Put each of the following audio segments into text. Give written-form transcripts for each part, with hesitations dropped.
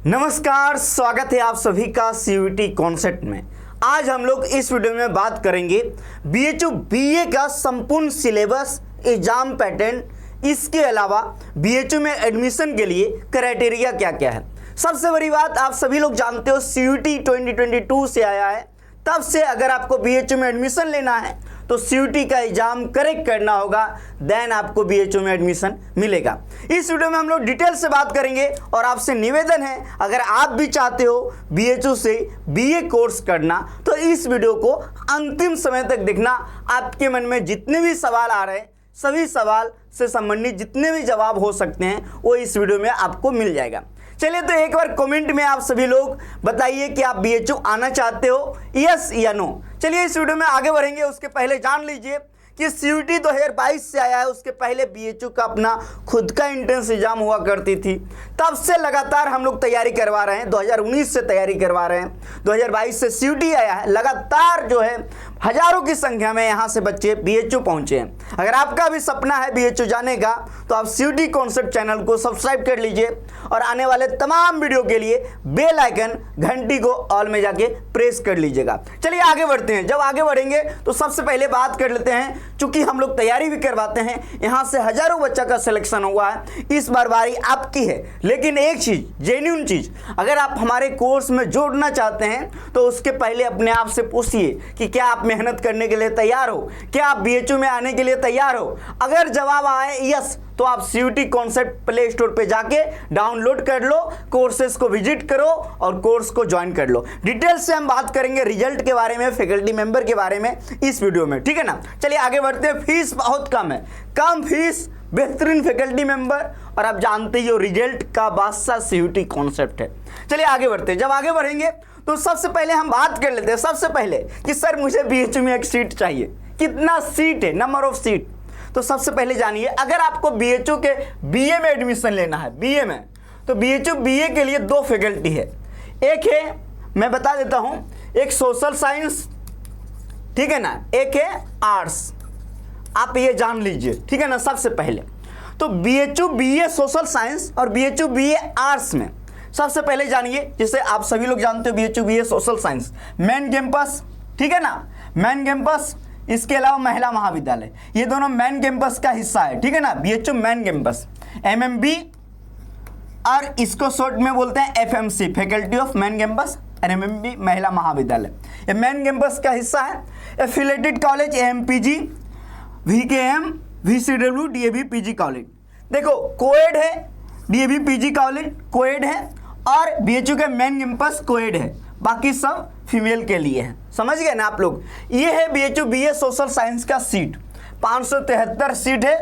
नमस्कार, स्वागत है आप सभी का सीयूईटी कॉन्सेप्ट में। आज हम लोग इस वीडियो में बात करेंगे बीएचयू बीए का संपूर्ण सिलेबस, एग्जाम पैटर्न, इसके अलावा बीएचयू में एडमिशन के लिए क्राइटेरिया क्या क्या है। सबसे बड़ी बात, आप सभी लोग जानते हो सीयूईटी 2022 से आया है, तब से अगर आपको बीएचयू में एडमिशन लेना है तो सीयूईटी का एग्जाम करेक्ट करना होगा, देन आपको बीएचयू में एडमिशन मिलेगा। इस वीडियो में हम लोग डिटेल से बात करेंगे और आपसे निवेदन है, अगर आप भी चाहते हो बीएचयू से बीए कोर्स करना तो इस वीडियो को अंतिम समय तक देखना। आपके मन में जितने भी सवाल आ रहे हैं, सभी सवाल से संबंधित जितने भी जवाब हो सकते हैं वो इस वीडियो में आपको मिल जाएगा। चलिए तो एक बार कमेंट में आप सभी लोग बताइए कि आप बीएचयू आना चाहते हो, यस या नो। चलिए इस वीडियो में आगे बढ़ेंगे, उसके पहले जान लीजिए कि सीयूईटी 2022 से आया है, उसके पहले बीएचयू का अपना खुद का एंट्रेंस एग्जाम हुआ करती थी। तब से लगातार हम लोग तैयारी करवा रहे हैं, 2019 से तैयारी करवा रहे हैं, 2022 से सीयूईटी आया है। लगातार जो है हजारों की संख्या में यहाँ से बच्चे बीएचयू पहुँचे हैं। अगर आपका भी सपना है बीएचयू जाने का तो आप सीयूईटी कॉन्सेप्ट चैनल को सब्सक्राइब कर लीजिए और आने वाले तमाम वीडियो के लिए बेल आइकन घंटी को ऑल में जाके प्रेस कर लीजिएगा। चलिए आगे बढ़ते हैं। जब आगे बढ़ेंगे तो सबसे पहले बात कर लेते हैं, चूंकि हम लोग तैयारी भी करवाते हैं, यहाँ से हजारों बच्चा का सिलेक्शन हुआ है, इस बार बारी आपकी है। लेकिन एक चीज, जेन्युइन चीज, अगर आप हमारे कोर्स में जोड़ना चाहते हैं तो उसके पहले अपने आप से पूछिए कि क्या आप मेहनत करने के लिए तैयार हो, क्या आप बीएचयू में आने के लिए तैयार हो। अगर जवाब आए यस तो आप सीयूईटी कॉन्सेप्ट प्ले स्टोर पे जाके डाउनलोड कर लो, कोर्सेज को विजिट करो और कोर्स को ज्वाइन कर लो। डिटेल से हम बात करेंगे रिजल्ट के बारे में, फैकल्टी मेंबर के बारे में इस वीडियो में, ठीक है ना। चलिए आगे बढ़ते हैं। फीस बहुत कम है, कम फीस, बेहतरीन फैकल्टी मेंबर और आप जानते ही हो रिजल्ट का बादशाह सीयूईटी कॉन्सेप्ट है। चलिए आगे बढ़ते हैं। जब आगे बढ़ेंगे तो सबसे पहले हम बात कर लेते हैं, सबसे पहले कि सर मुझे बीएचयू में एक सीट चाहिए, कितना सीट है, नंबर ऑफ सीट। तो सबसे पहले जानिए, अगर आपको बीएचयू के बीए में एडमिशन लेना है, बीए में, तो बीएचयू बीए के लिए दो फैकल्टी है। एक है, मैं बता देता हूं, एक सोशल साइंस, ठीक है ना, एक है आर्ट्स। आप ये जान लीजिए, ठीक है ना। सबसे पहले तो बीएचयू बीए सोशल साइंस और बीएचयू बीए आर्ट्स में सबसे पहले जानिए, जिसे आप सभी लोग जानते हो BHU BA social science main campus, ठीक है ना, मेन कैंपस, इसके अलावा महिला महाविद्यालय, ये दोनों मेन कैंपस का हिस्सा है, ठीक है ना। बीएचयू मेन कैंपस, एमएमबी और इसको शॉर्ट में बोलते हैं FMC, faculty of main campus, और एमएमबी महिला महाविद्यालय, ये मेन कैंपस का हिस्सा है। Affiliated college AMPG, VKM, VCW, DAV PG college, देखो कोएड है, डीएवी पीजी कॉलेज कोएड है और बीएचयू का मेन कैंपस कोएड है, बाकी सब फीमेल के लिए है। समझ गए ना आप लोग। ये है बीएचयू बीए सोशल साइंस का सीट, 573 सीट है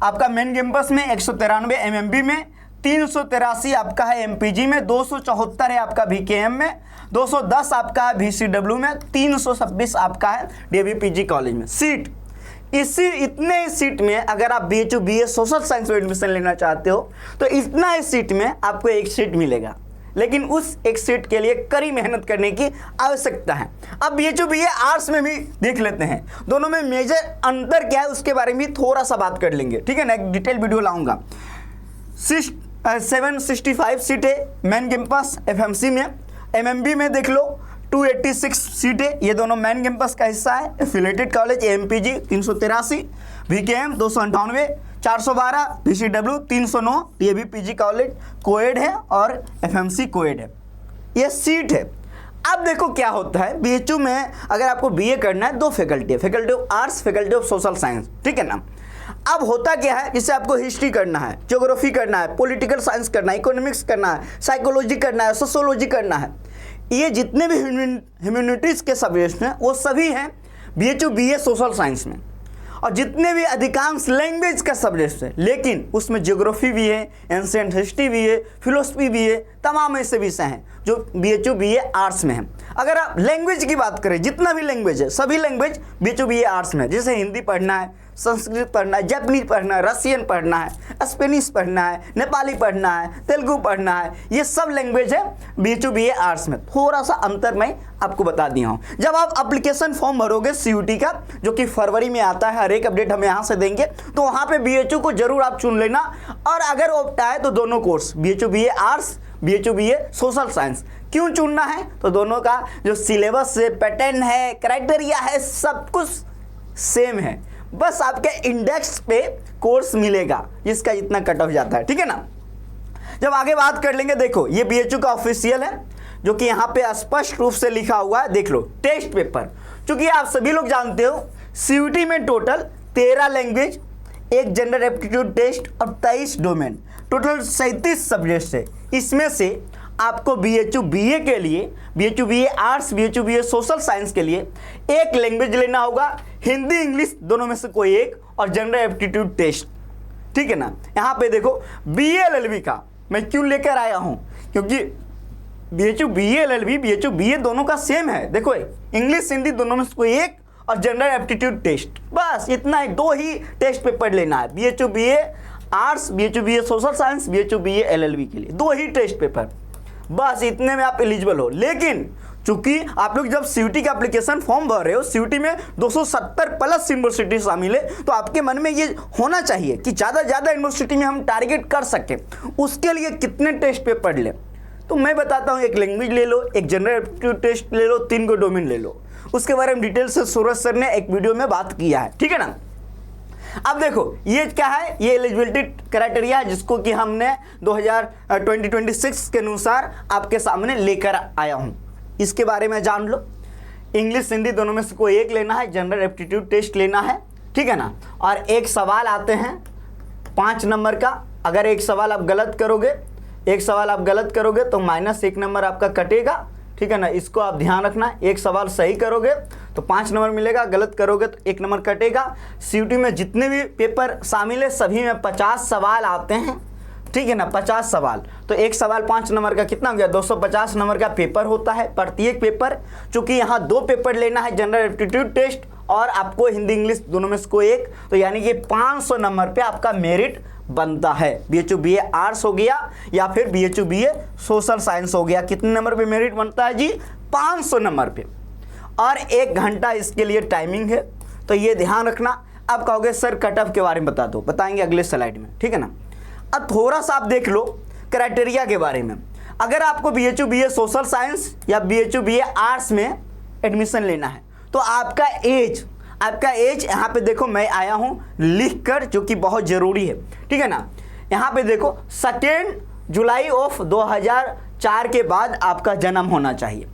आपका मेन कैंपस में, 193 एमएमबी में, 383 आपका है एमपीजी में, 274 है आपका वीकेएम में, 210 आपका है वीसीडब्ल्यू में, 326 आपका है डीएवी पीजी कॉलेज में सीट। इतने सीट में अगर आप बीएचयू बीए सोशल साइंस में एडमिशन लेना चाहते हो तो इतना इस सीट में आपको एक सीट मिलेगा, लेकिन उस एक सीट के लिए कड़ी मेहनत करने की आवश्यकता है। अब बीएचयू बीए आर्ट्स में भी देख लेते हैं, दोनों में मेजर अंतर क्या है उसके बारे में थोड़ा सा बात कर लेंगे, ठीक है ना। एक डिटेल वीडियो लाऊंगा। 765 सीट है मेन कैंपस एफएमसी में, एमएमबी में देख लो 286 सीट है, ये दोनों मेन कैंपस का हिस्सा है। Affiliated college AMPG 383, VKM 298, 412, VCW 309, DAV PG college coed है और एफएमसी कोएड है, ये सीट है। अब देखो क्या होता है बीएचयू में, अगर आपको बीए करना है, दो फैकल्टी है, faculty of arts, faculty of social science, ठीक है ना। अब होता क्या है, जैसे आपको हिस्ट्री करना है, ज्योग्राफी करना है, पॉलिटिकल साइंस करना है, इकोनॉमिक्स करना है, साइकोलॉजी करना है, सोशियोलॉजी करना है, ये जितने भी ह्यूमैनिटीज के सब्जेक्ट हैं वो सभी हैं बीएचयू बीए सोशल साइंस में। और जितने भी अधिकांश लैंग्वेज का सब्जेक्ट है, लेकिन उसमें ज्योग्राफी भी है, एंशिएंट हिस्ट्री भी है, फिलोसफी भी है, तमाम ऐसे विषय हैं जो बीएचयू बीए आर्ट्स में है। अगर आप लैंग्वेज की बात करें, जितना भी लैंग्वेज है सभी लैंग्वेज बीएचयू बीए आर्ट्स में है। जैसे हिंदी पढ़ना है, संस्कृत पढ़ना है, जापानीज पढ़ना है, रशियन पढ़ना है, स्पेनिश पढ़ना है, नेपाली पढ़ना है, तेलुगु पढ़ना है, ये सब लैंग्वेज है बीएचयू बीए आर्ट्स में। थोड़ा सा अंतर मैं आपको बता दिया हूँ। जब आप एप्लीकेशन फॉर्म भरोगे सीयूईटी का, जो कि फरवरी में आता है, हर एक अपडेट हम यहाँ से देंगे, तो वहाँ पे बीएचयू को जरूर आप चुन लेना। और अगर ऑप्ट आए तो दोनों course BHU BA arts, BHU BA social science. क्यों चुनना है? तो दोनों का जो सिलेबस है, पैटर्न है, क्राइटेरिया है, सब कुछ सेम है, बस आपके इंडेक्स पे कोर्स मिलेगा जिसका इतना कट ऑफ जाता है, ठीक है ना। जब आगे बात कर लेंगे, देखो ये BHU का ऑफिशियल है जो कि यहाँ पे स्पष्ट रूप से लिखा हुआ है, देख लो टेस्ट पेपर। चूंकि आप सभी लोग जानते हो CUET में टोटल 13 लैंग्वेज, एक जनरल एप्टीट्यूड टेस्ट और 23 डोमेन, टोटल 37 सब्जेक्ट्स है। इसमें से आपको BHU BA के लिए, BHU BA arts, BHU BA social science के लिए एक लैंग्वेज लेना होगा, हिंदी इंग्लिश दोनों में से कोई एक, और जनरल एप्टीट्यूड टेस्ट, ठीक है ना। यहाँ पे देखो BA LLB का मैं क्यों लेकर आया हूँ, क्योंकि BHU BA LLB BHU BA दोनों का सेम है। देखो इंग्लिश हिंदी दोनों में से कोई एक, और जनरल एप्टीट्यूड टेस्ट, बस इतना ही, 2 ही टेस्ट पेपर लेना है। BHU BA arts, BHU BA social science, BHU BA LLB के लिए 2 ही टेस्ट पेपर, बस इतने में आप एलिजिबल हो। लेकिन चूंकि आप लोग जब CUET का एप्लीकेशन फॉर्म भर रहे हो, CUET में 270 प्लस यूनिवर्सिटी शामिल है, तो आपके मन में ये होना चाहिए कि ज़्यादा यूनिवर्सिटी में हम टारगेट कर सकें। उसके लिए कितने टेस्ट पेपर लें? तो मैं बताता हूँ, एक लैंग्वेज ले लो, एक जनरल एप्टीट्यूड टेस्ट ले लो, 3 को डोमेन ले लो। उसके बारे में डिटेल से सूरज सर ने एक वीडियो में बात किया है, ठीक है ना। अब देखो ये क्या है, ये एलिजिबिलिटी क्राइटेरिया है जिसको कि हमने 2026 के अनुसार आपके सामने लेकर आया हूँ। इसके बारे में जान लो। इंग्लिश हिंदी दोनों में से कोई एक लेना है, जनरल एप्टीट्यूड टेस्ट लेना है, ठीक है ना। और एक सवाल आते हैं 5 नंबर का, अगर एक सवाल आप गलत करोगे तो -1 नंबर आपका कटेगा, ठीक है ना। इसको आप ध्यान रखना, एक सवाल सही करोगे तो 5 नंबर मिलेगा, गलत करोगे तो 1 नंबर कटेगा। CUET में जितने भी पेपर शामिल है सभी में 50 सवाल आते हैं, ठीक है ना, 50 सवाल, तो एक सवाल 5 नंबर का कितना हो गया, 250 नंबर का पेपर होता है प्रत्येक पेपर। चूंकि यहाँ 2 पेपर लेना है, जनरल एप्टीट्यूड टेस्ट और आपको हिंदी इंग्लिश दोनों में से कोई एक, तो यानी कि 500 नंबर पे आपका मेरिट बनता है। BHU BA आर्ट्स हो गया या फिर BHU BA सोशल साइंस हो गया, कितने नंबर पे मेरिट बनता है जी, 500 नंबर पे। और 1 घंटा इसके लिए टाइमिंग है, तो ये ध्यान रखना। अब कहोगे सर कट ऑफ के बारे में बता दो, बताएंगे अगले स्लाइड में, ठीक है ना। अब थोड़ा सा आप देख लो क्राइटेरिया के बारे में। अगर आपको BHU BA सोशल साइंस या BHU BA आर्ट्स में एडमिशन लेना है तो आपका एज यहाँ पे देखो, मैं आया हूँ लिख कर, जो कि बहुत ज़रूरी है, ठीक है ना। यहाँ पे देखो 2 जुलाई 2004 के बाद आपका जन्म होना चाहिए,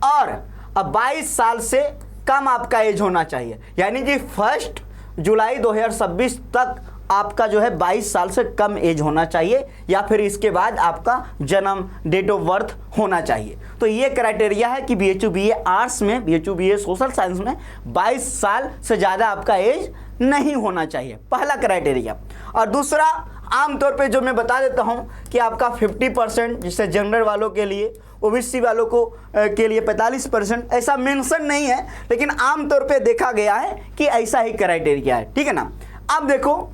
और अब 22 साल से कम आपका एज होना चाहिए, यानी कि 1 जुलाई 2026 तक आपका जो है 22 साल से कम एज होना चाहिए, या फिर इसके बाद आपका जन्म, डेट ऑफ बर्थ होना चाहिए। तो ये क्राइटेरिया है कि BHU BA आर्ट्स में, BHU BA सोशल साइंस में 22 साल से ज़्यादा आपका एज नहीं होना चाहिए, पहला क्राइटेरिया। और दूसरा, आमतौर पे जो मैं बता देता हूँ कि आपका 50%, जिससे जनरल वालों के लिए, OBC वालों को के लिए 45%, ऐसा मेंशन नहीं है, लेकिन आमतौर पे देखा गया है कि ऐसा ही क्राइटेरिया है, ठीक है ना। अब देखो,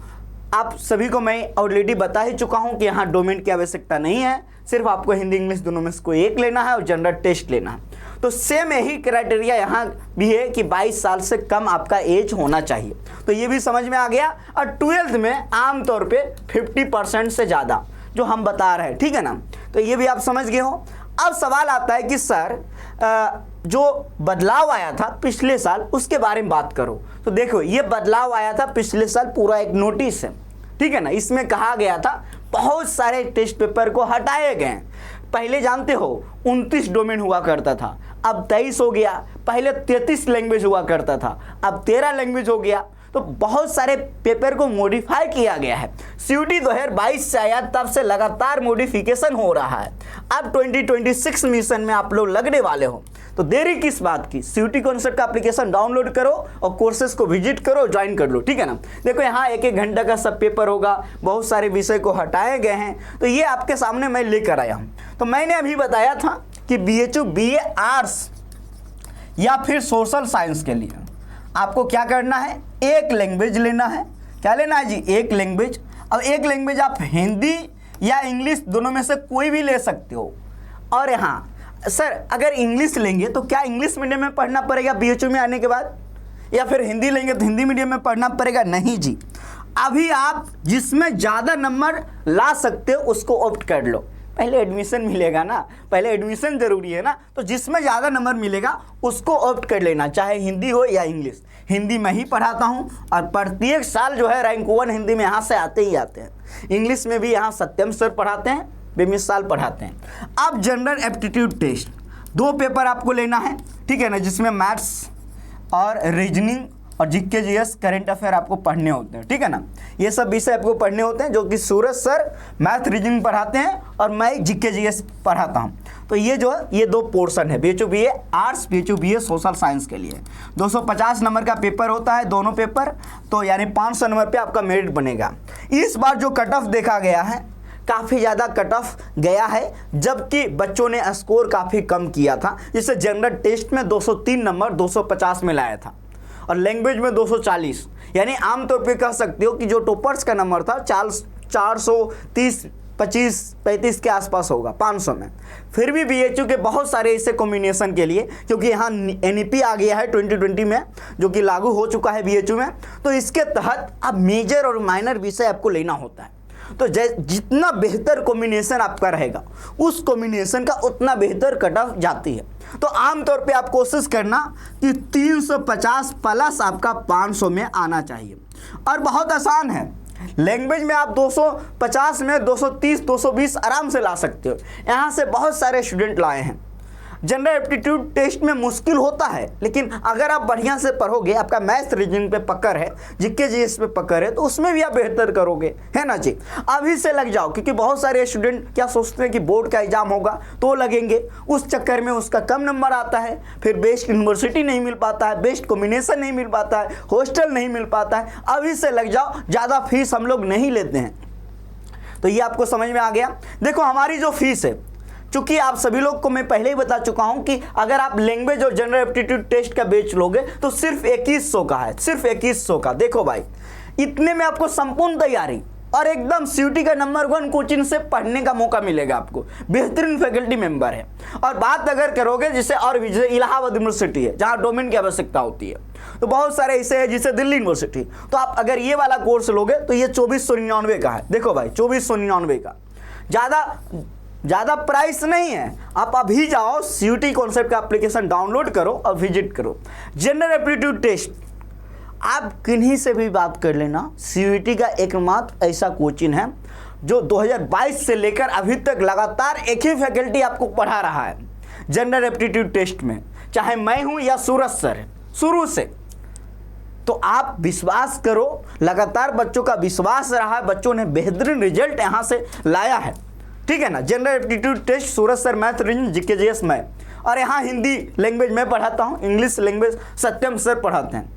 आप सभी को मैं ऑलरेडी बता ही चुका हूं कि यहाँ डोमेन की आवश्यकता नहीं है, सिर्फ आपको हिंदी इंग्लिश दोनों में से कोई एक लेना है और जनरल टेस्ट लेना है। तो सेम यही क्राइटेरिया यहाँ भी है कि 22 साल से कम आपका एज होना चाहिए, तो ये भी समझ में आ गया। और 12th में आमतौर पे 50% से ज़्यादा जो हम बता रहे हैं, ठीक है ना, तो ये भी आप समझ गए हो। अब सवाल आता है कि सर जो बदलाव आया था पिछले साल उसके बारे में बात करो। तो देखो ये बदलाव आया था पिछले साल, पूरा एक नोटिस है, ठीक है ना। इसमें कहा गया था बहुत सारे टेस्ट पेपर को हटाए गए। पहले जानते हो 29 डोमेन हुआ करता था, अब 23 हो गया। पहले 33 लैंग्वेज हुआ करता था, अब 13 लैंग्वेज हो गया। तो बहुत सारे पेपर को मॉडिफाई किया गया है। CUET 2022 से आया तब से लगातार मॉडिफिकेशन हो रहा है। अब 2026 मिशन में आप लोग लगने वाले हो, तो देरी किस बात की। CUET कॉन्सेप्ट का एप्लीकेशन डाउनलोड करो और कोर्सेज को विजिट करो, ज्वाइन कर लो, ठीक है ना। देखो यहाँ 1-1 घंटा का सब पेपर होगा, बहुत सारे विषय को हटाए गए हैं, तो ये आपके सामने मैं लेकर आया हूँ। तो मैंने अभी बताया था कि BHU BA आर्ट्स या फिर सोशल साइंस के लिए आपको क्या करना है, एक लैंग्वेज लेना है। क्या लेना है जी, एक लैंग्वेज। अब एक लैंग्वेज आप हिंदी या इंग्लिश दोनों में से कोई भी ले सकते हो। और यहाँ सर अगर इंग्लिश लेंगे तो क्या इंग्लिश मीडियम में पढ़ना पड़ेगा BHU में आने के बाद, या फिर हिंदी लेंगे तो हिंदी मीडियम में पढ़ना पड़ेगा? नहीं जी, अभी आप जिसमें ज़्यादा नंबर ला सकते हो उसको ऑप्ट कर लो। पहले एडमिशन मिलेगा ना, पहले एडमिशन जरूरी है ना। तो जिसमें ज़्यादा नंबर मिलेगा उसको ऑप्ट कर लेना, चाहे हिंदी हो या इंग्लिश। हिंदी मैं ही पढ़ाता हूँ और प्रत्येक साल जो है रैंक 1 हिंदी में यहाँ से आते ही आते हैं। इंग्लिश में भी यहाँ सत्यम सर पढ़ाते हैं, बेमिसाल पढ़ाते हैं। अब जनरल एप्टीट्यूड टेस्ट 2 पेपर आपको लेना है, ठीक है ना, जिसमें मैथ्स और रीजनिंग और जीके जीएस करंट अफेयर आपको पढ़ने होते हैं, ठीक है ना। ये सब विषय आपको पढ़ने होते हैं, जो कि सूरज सर मैथ रीजनिंग पढ़ाते हैं और मैं जीके जीएस पढ़ाता हूँ। तो ये जो है ये 2 पोर्शन है, BHU BA arts, BHU BA social science के लिए 250 नंबर का पेपर होता है, दोनों पेपर। तो यानी 500 नंबर पे आपका मेरिट बनेगा। इस बार जो कट ऑफ देखा गया है, काफ़ी ज़्यादा कट ऑफ गया है, जबकि बच्चों ने स्कोर काफ़ी कम किया था। जैसे जनरल टेस्ट में 203 नंबर 250 में लाया था और लैंग्वेज में 240। यानी आमतौर पे कह सकते हो कि जो टॉपर्स का नंबर था 430, 25, 35 के आसपास होगा 500 में। फिर भी बीएचयू के बहुत सारे ऐसे कॉम्बिनेशन के लिए, क्योंकि यहाँ एनईपी आ गया है 2020 में, जो कि लागू हो चुका है बीएचयू में, तो इसके तहत अब मेजर और माइनर विषय आपको लेना होता है। तो जितना बेहतर कॉम्बिनेशन आपका रहेगा, उस कॉम्बिनेशन का उतना बेहतर कट ऑफ जाती है। तो आमतौर पे आप कोशिश करना कि 350 प्लस आपका 500 में आना चाहिए। और बहुत आसान है, लैंग्वेज में आप 250 में 230, 220 आराम से ला सकते हो। यहाँ से बहुत सारे स्टूडेंट लाए हैं। जनरल एप्टीट्यूड टेस्ट में मुश्किल होता है, लेकिन अगर आप बढ़िया से पढ़ोगे, आपका मैथ रीजनिंग पे पकड़ है, जीके जीएस पे पकड़ है, तो उसमें भी आप बेहतर करोगे, है ना जी। अभी से लग जाओ, क्योंकि बहुत सारे स्टूडेंट क्या सोचते हैं कि बोर्ड का एग्जाम होगा तो लगेंगे, उस चक्कर में उसका कम नंबर आता है, फिर बेस्ट यूनिवर्सिटी नहीं मिल पाता है, बेस्ट कॉम्बिनेशन नहीं मिल पाता है, हॉस्टल नहीं मिल पाता है। अभी से लग जाओ, ज़्यादा फीस हम लोग नहीं लेते हैं। तो ये आपको समझ में आ गया। देखो हमारी जो फीस है, चूंकि आप सभी लोग को मैं पहले ही बता चुका हूं कि अगर आप लैंग्वेज और जनरल एप्टीट्यूड टेस्ट का बैच लोगे तो सिर्फ 2100 का है, सिर्फ 2100 का। देखो भाई, इतने में आपको संपूर्ण तैयारी और एकदम सीयूटी का नंबर 1 कोचिंग से पढ़ने का मौका मिलेगा आपको। बेहतरीन फैकल्टी मेंबर है। और बात अगर करोगे जैसे और भी, जैसे इलाहाबाद यूनिवर्सिटी है जहाँ डोमेन की आवश्यकता होती है, तो बहुत सारे ऐसे हैं, जैसे दिल्ली यूनिवर्सिटी। तो आप अगर ये वाला कोर्स लोगे तो ये 2499 का है। देखो भाई 2499 का, ज़्यादा प्राइस नहीं है। आप अभी जाओ, सीयूटी कॉन्सेप्ट का एप्लीकेशन डाउनलोड करो और विजिट करो। जनरल एप्टीट्यूड टेस्ट आप किन्हीं से भी बात कर लेना, सीयूटी का एकमात्र ऐसा कोचिंग है जो 2022 से लेकर अभी तक लगातार एक ही फैकल्टी आपको पढ़ा रहा है जनरल एप्टीट्यूड टेस्ट में, चाहे मैं हूं या सूरज सर है शुरू से। तो आप विश्वास करो, लगातार बच्चों का विश्वास रहा है, बच्चों ने बेहतरीन रिजल्ट यहाँ से लाया है, ठीक है ना। General aptitude test Suraj sir math reasoning GK GS में, और यहाँ हिंदी लैंग्वेज मैं पढ़ाता हूँ, इंग्लिश लैंग्वेज सत्यम सर पढ़ाते हैं।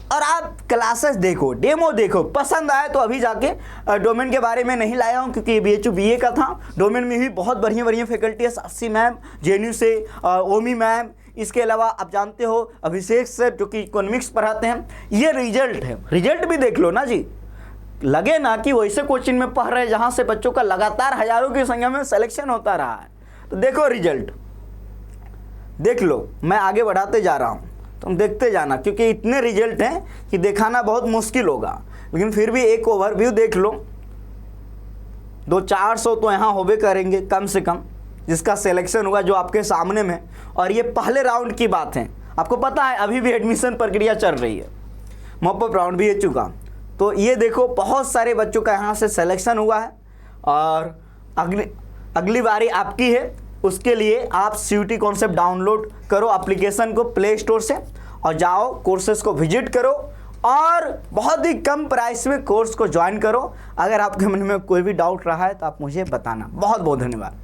और आप क्लासेस देखो, डेमो देखो, पसंद आए तो अभी जाके डोमेन के बारे में नहीं लाया हूँ क्योंकि बीएचयू बीए का था। डोमेन में भी बहुत बढ़िया बढ़िया फैकल्टी है, साक्षी मैम जेएनयू से, ओमी मैम, इसके अलावा आप जानते हो अभिषेक सर जो कि इकोनॉमिक्स पढ़ाते हैं। ये रिजल्ट है, रिजल्ट भी देख लो ना जी। लगे ना कि वैसे कोचिंग में पढ़ रहे हैं जहाँ से बच्चों का लगातार हजारों की संख्या में सिलेक्शन होता रहा है। तो देखो रिजल्ट देख लो, मैं आगे बढ़ाते जा रहा हूँ, तुम देखते जाना, क्योंकि इतने रिजल्ट हैं कि दिखाना बहुत मुश्किल होगा, लेकिन फिर भी एक ओवरव्यू देख लो। 200-400 तो यहाँ होबे करेंगे कम से कम, जिसका सिलेक्शन हुआ जो आपके सामने में। और ये पहले राउंड की बात है, आपको पता है अभी भी एडमिशन प्रक्रिया चल रही है, मॉपअप राउंड भी हो चुका। तो ये देखो बहुत सारे बच्चों का यहाँ से सिलेक्शन हुआ है और अगली बारी आपकी है। उसके लिए आप सीयूटी कॉन्सेप्ट डाउनलोड करो एप्लीकेशन को प्ले स्टोर से और जाओ कोर्सेज को विजिट करो और बहुत ही कम प्राइस में कोर्स को ज्वाइन करो। अगर आपके मन में कोई भी डाउट रहा है तो आप मुझे बताना। बहुत बहुत धन्यवाद।